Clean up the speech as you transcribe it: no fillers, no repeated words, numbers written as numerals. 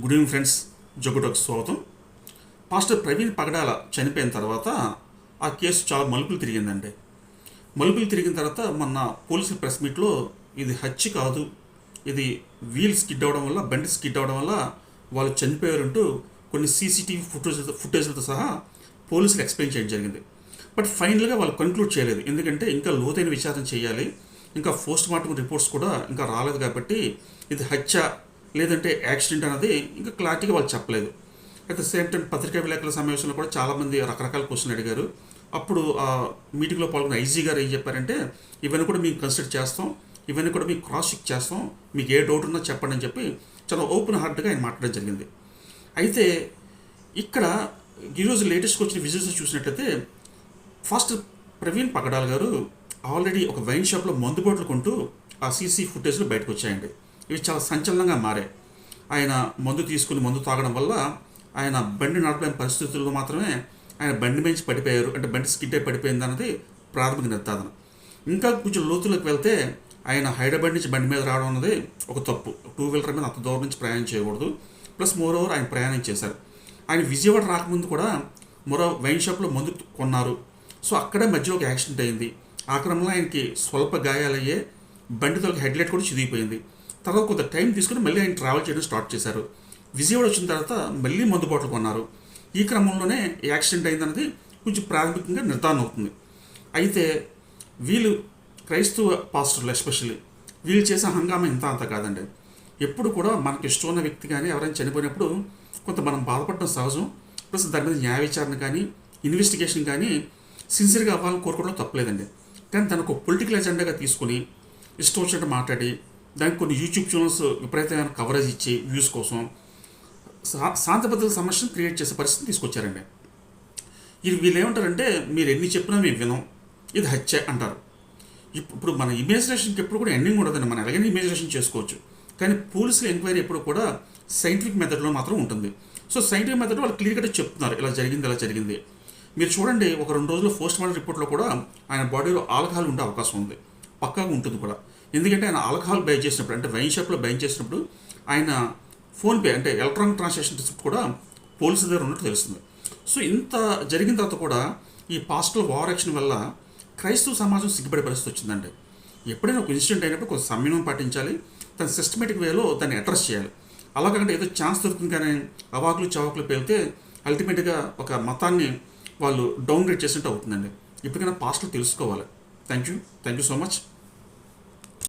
Good evening friends, జోగుటకు స్వాగతం. Pastor Praveen పగడాల చనిపోయిన తర్వాత ఆ కేసు చాలా మలుపులు తిరిగిందండి. మలుపులు తిరిగిన తర్వాత మొన్న పోలీసుల ప్రెస్ మీట్లో ఇది హత్య కాదు, ఇది వీల్ స్కిడ్ అవడం వల్ల, బండి స్కిడ్ అవడం వల్ల వాళ్ళు చనిపోయారంటూ కొన్ని సీసీటీవీ ఫుటేజ్లతో సహా పోలీసులు ఎక్స్ప్లెయిన్ చేయడం జరిగింది. బట్ ఫైనల్గా వాళ్ళు కన్క్లూడ్ చేయలేదు, ఎందుకంటే ఇంకా లోతైన విచారణ చేయాలి, ఇంకా పోస్ట్ మార్టం రిపోర్ట్స్ కూడా ఇంకా రాలేదు కాబట్టి ఇది హత్య లేదంటే యాక్సిడెంట్ అనేది ఇంకా క్లారిటీగా వాళ్ళు చెప్పలేదు. అట్ ద సేమ్ టైం పత్రికా విలేకరుల సమావేశంలో కూడా చాలామంది రకరకాల క్వశ్చన్లు అడిగారు. అప్పుడు ఆ మీటింగ్లో పాల్గొన్న ఐజీ గారు ఏం చెప్పారంటే, ఇవన్నీ కూడా మేము కన్సిడర్ చేస్తాం, ఇవన్నీ కూడా మీకు క్రాస్ చెక్ చేస్తాం, మీకు ఏ డౌట్ ఉన్నా చెప్పండి అని చెప్పి చాలా ఓపెన్ హార్ట్గా ఆయన మాట్లాడడం జరిగింది. అయితే ఇక్కడ ఈరోజు లేటెస్ట్గా వచ్చిన విజువల్స్ చూసినట్లయితే ఫస్ట్ ప్రవీణ్ పగడాల్ గారు ఆల్రెడీ ఒక వైన్ షాప్లో మందు బాటిల్ కొంటూ ఆ సీసీ ఫుటేజ్లో బయటకు వచ్చాయండి. ఇవి చాలా సంచలనంగా మారాయి. ఆయన మందు తీసుకుని మందు తాగడం వల్ల ఆయన బండి నడపలేని పరిస్థితుల్లో మాత్రమే ఆయన బండి మించి పడిపోయారు, అంటే బండి స్కిడ్ అయి పడిపోయింది అన్నది ప్రాథమిక నిర్ధారణ. ఇంకా కొంచెం లోతులోకి వెళ్తే ఆయన హైదరాబాద్ నుంచి బండి మీద రావడం అన్నది ఒక తప్పు. టూ వీలర్ మీద అంత దూరం నుంచి ప్రయాణం చేయకూడదు. ప్లస్ మోర్ ఓవర్ ఆయన ప్రయాణం చేశారు. ఆయన విజయవాడ రాకముందు కూడా మరో వైన్ షాప్లో మందు కొన్నారు. సో అక్కడే మధ్య ఒక యాక్సిడెంట్ అయింది. ఆ క్రమంలో ఆయనకి స్వల్ప గాయాలయ్యే, బండితో హెడ్లైట్ కూడా చిదిగిపోయింది. తర్వాత కొంత టైం తీసుకుని మళ్ళీ ఆయన ట్రావెల్ చేయడం స్టార్ట్ చేశారు. విజయవాడ వచ్చిన తర్వాత మళ్ళీ మందు బాటలు కొన్నారు. ఈ క్రమంలోనే యాక్సిడెంట్ అయిందన్నది కొంచెం ప్రాథమికంగా నిర్ధారణ అవుతుంది. అయితే వీళ్ళు క్రైస్తవ పాస్టర్లు ఎస్పెషల్లీ వీళ్ళు చేసే హంగామా ఇంత అంత కాదండి. ఎప్పుడు కూడా మనకి ఇష్టం ఉన్న వ్యక్తి కానీ ఎవరైనా చనిపోయినప్పుడు కొంత మనం బాధపడడం సహజం. ప్లస్ దాని మీద న్యాయ విచారణ కానీ ఇన్వెస్టిగేషన్ కానీ సిన్సియర్గా అవ్వాలని కోరుకోవడం తప్పలేదండి. కానీ దానికి ఒక పొలిటికల్ ఎజెండాగా తీసుకుని ఇష్టం వచ్చినట్టు మాట్లాడి దానికి కొన్ని యూట్యూబ్ ఛానల్స్ విపరీతమైన కవరేజ్ ఇచ్చి వ్యూస్ కోసం శాంతి భద్రత సమస్యను క్రియేట్ చేసే పరిస్థితి తీసుకొచ్చారండి. ఇది వీళ్ళు ఏమంటారంటే, మీరు ఎన్ని చెప్పినా మేము వినం, ఇది హత్య అంటారు. ఇప్పుడు మన ఇమేజినేషన్కి ఎప్పుడు కూడా ఎండింగ్ ఉండదండి. మనం ఎలాగైనా ఇమేజినేషన్ చేసుకోవచ్చు. కానీ పోలీసుల ఎంక్వైరీ ఎప్పుడు కూడా సైంటిఫిక్ మెథడ్లో మాత్రం ఉంటుంది. సో సైంటిఫిక్ మెథడ్ వాళ్ళు క్లియర్గా చెప్తున్నారు, ఇలా జరిగింది ఇలా జరిగింది. మీరు చూడండి, ఒక 2 రోజుల్లో పోస్ట్ మార్టం రిపోర్ట్లో కూడా ఆయన బాడీలో ఆల్కహాల్ ఉండే అవకాశం ఉంది, పక్కాగా ఉంటుంది కూడా. ఎందుకంటే ఆయన ఆల్కహాల్ బై చేసినప్పుడు, అంటే వైన్ షాప్లో బై చేసినప్పుడు ఆయన ఫోన్పే అంటే ఎలక్ట్రానిక్ ట్రాన్సాక్షన్ రిసిప్ట్ కూడా పోలీసుల దగ్గర ఉన్నట్టు తెలుస్తుంది. సో ఇంత జరిగిన తర్వాత కూడా ఈ పాస్టల్ ఓవర్ యాక్షన్ వల్ల క్రైస్తవ సమాజం సిగ్గుపడే పరిస్థితి వచ్చిందండి. ఎప్పుడైనా ఒక ఇన్సిడెంట్ అయినప్పుడు కొంచెం సంయమనం పాటించాలి, దాని సిస్టమేటిక్ వేలో దాన్ని అడ్రస్ చేయాలి. అలాగంటే ఏదో ఛాన్స్ దొరుకుతుంది కానీ అవాకులు చవాకులు పేలితే అల్టిమేట్గా ఒక మతాన్ని వాళ్ళు డౌన్ గ్రేడ్ చేసినట్టు అవుతుందండి. ఇప్పటికైనా పాస్టల్ తెలుసుకోవాలి. Thank you so much.